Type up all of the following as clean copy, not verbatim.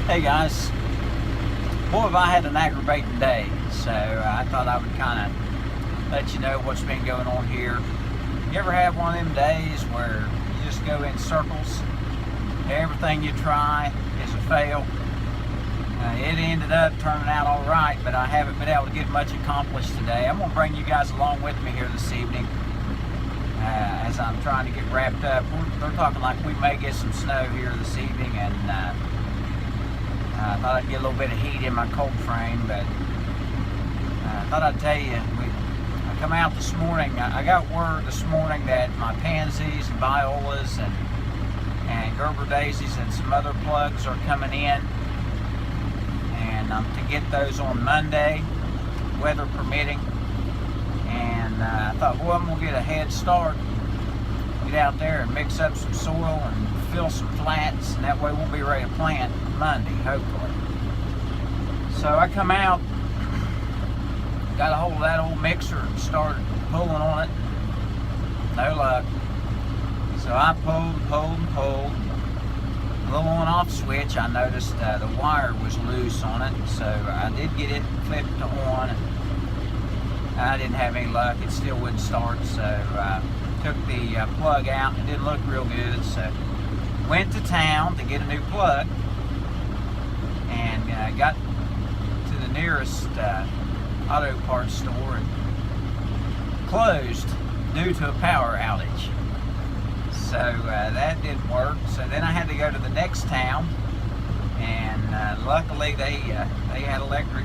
Hey guys, boy have I had an aggravating day, so I thought I would kind of let you know what's been going on here. You ever have one of them days where you just go in circles, everything you try is a fail? It ended up turning out all right, but I haven't been able to get much accomplished today. I'm going to bring you guys along with me here this evening as I'm trying to get wrapped up. They're talking like we may get some snow here this evening, and I thought I'd get a little bit of heat in my cold frame, but I thought I'd tell you, I come out this morning, I got word this morning that my pansies and violas and Gerber daisies and some other plugs are coming in, and I'm to get those on Monday, weather permitting. And I thought, well, I'm going to get a head start, get out there and mix up some soil and fill some flats, and that way we'll be ready to plant Monday, hopefully. So I come out, got a hold of that old mixer and started pulling on it. No luck. So I pulled. A little on-off switch, I noticed the wire was loose on it, so I did get it flipped to on. I didn't have any luck. It still wouldn't start, so I took the plug out. It didn't look real good, so went to town to get a new plug, and got to the nearest auto parts store and closed due to a power outage. So that didn't work. So then I had to go to the next town, and luckily they had electric,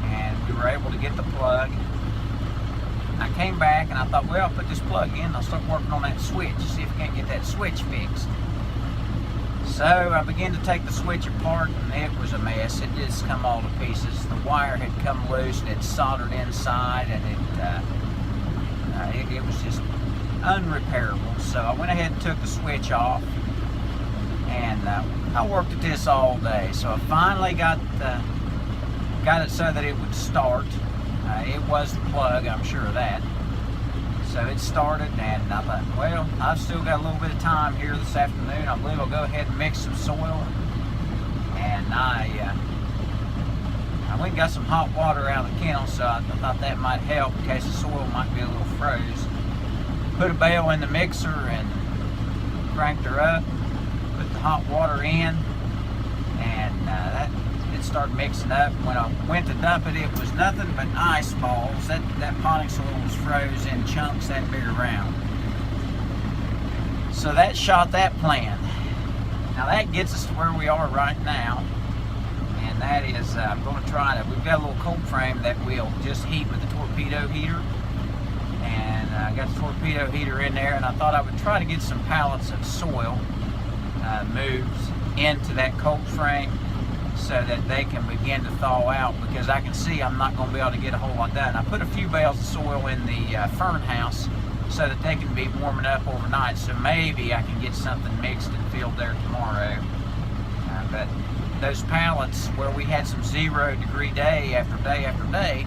and we were able to get the plug. I came back and I thought, well, I'll put this plug in, I'll start working on that switch, see if I can't get that switch fixed. So I began to take the switch apart, and it was a mess. It just come all to pieces. The wire had come loose and it soldered inside, and it was just unrepairable. So I went ahead and took the switch off, and I worked at this all day. So I finally got it so that it would start. It was the plug, I'm sure of that. So it started, and I thought, well, I've still got a little bit of time here this afternoon. I believe I'll go ahead and mix some soil. And I went and got some hot water out of the kennel, so I thought that might help in case the soil might be a little froze. Put a bale in the mixer and cranked her up, put the hot water in, and it started mixing up. When I went to dump it, it was nothing but ice balls. That potting soil was froze in chunks that big around. So that shot that plan. Now that gets us to where we are right now, and that is I'm going to try to, we've got a little cold frame that we'll just heat with the torpedo heater. And I got the torpedo heater in there, and I thought I would try to get some pallets of soil moved into that cold frame so that they can begin to thaw out, because I can see I'm not going to be able to get a whole lot done. I put a few bales of soil in the fern house so that they can be warming up overnight, so maybe I can get something mixed and filled there tomorrow. But those pallets where we had some 0-degree day after day after day,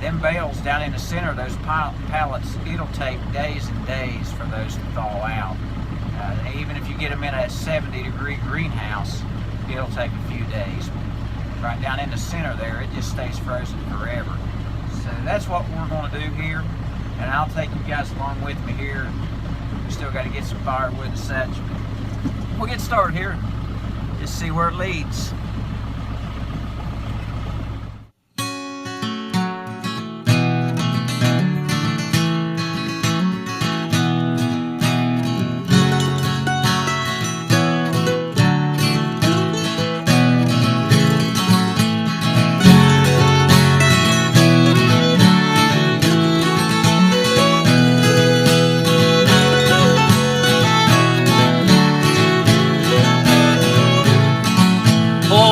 them bales down in the center, those pallets, it'll take days and days for those to thaw out. Even if you get them in a 70-degree greenhouse, it'll take a few days. Right down in the center there, it just stays frozen forever. So that's what we're going to do here, and I'll take you guys along with me here. We still got to get some firewood and such. We'll get started here, just see where it leads.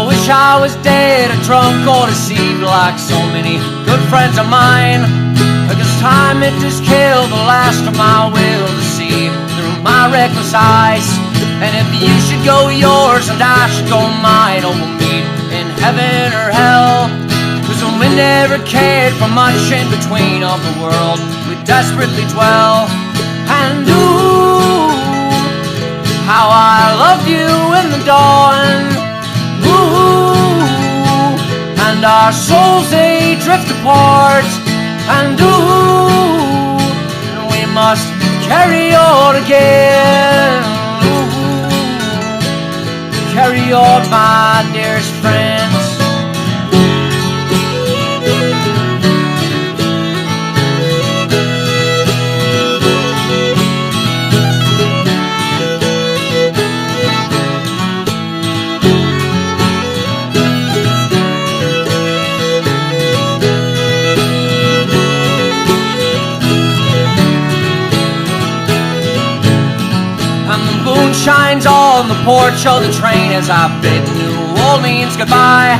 Wish I was dead or drunk or deceived like so many good friends of mine, because time it just killed the last of my will to see through my reckless eyes. And if you should go yours and I should go mine, oh, we'll meet in heaven or hell, cause we never cared for much in between of the world we desperately dwell. And ooh, how I loved you in the dawn, our souls they drift apart, and ooh, we must carry on again. Ooh, carry on, my dearest friends. Shines on the porch of the train as I bid New Orleans goodbye.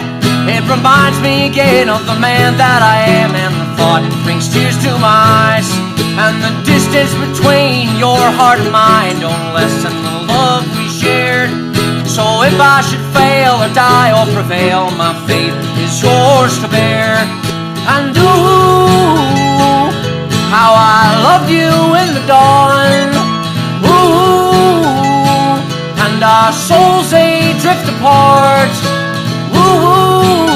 It reminds me again of the man that I am, and the thought brings tears to my eyes. And the distance between your heart and mine don't lessen the love we shared. So if I should fail or die or prevail, my fate is yours to bear. And ooh, how I loved you in the dawn. And our souls they drift apart. Woo,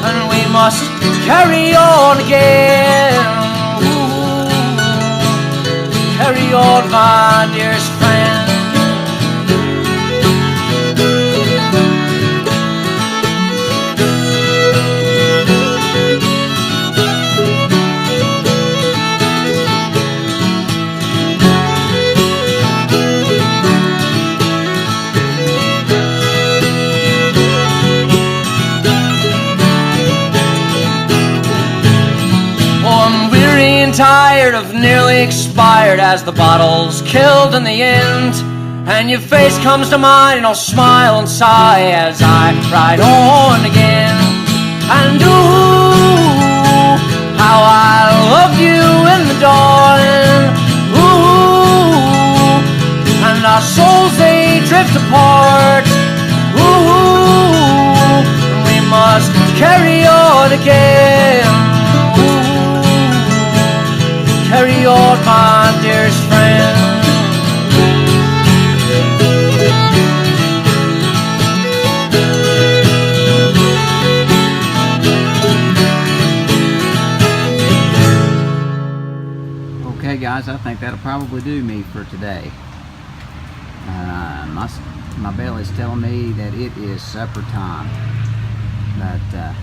and we must carry on again. Woo, carry on, my dearest friend. Tired of nearly expired as the bottle's killed in the end. And your face comes to mine and I'll smile and sigh as I ride on again. And ooh, how I love you in the dawn. Ooh, and our souls they drift apart. Ooh, we must carry on again. Carry on, my dearest friend. Okay guys, I think that'll probably do me for today. My belly's telling me that it is supper time. But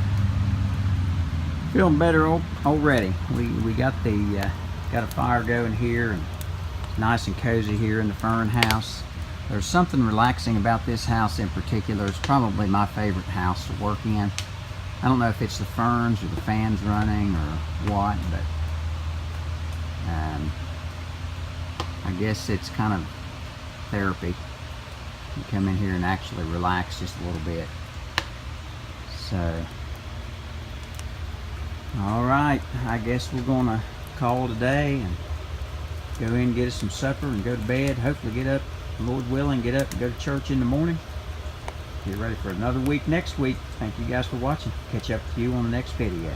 feeling better already. We got the got a fire going here, and it's nice and cozy here in the Fern house. There's something relaxing about this house in particular. It's probably my favorite house to work in. I don't know if it's the ferns or the fans running or what, but I guess it's kind of therapy. You come in here and actually relax just a little bit. So alright, I guess we're gonna call today and go in and get us some supper and go to bed. Hopefully get up, Lord willing, get up and go to church in the morning. Get ready for another week next week. Thank you guys for watching. Catch up with you on the next video.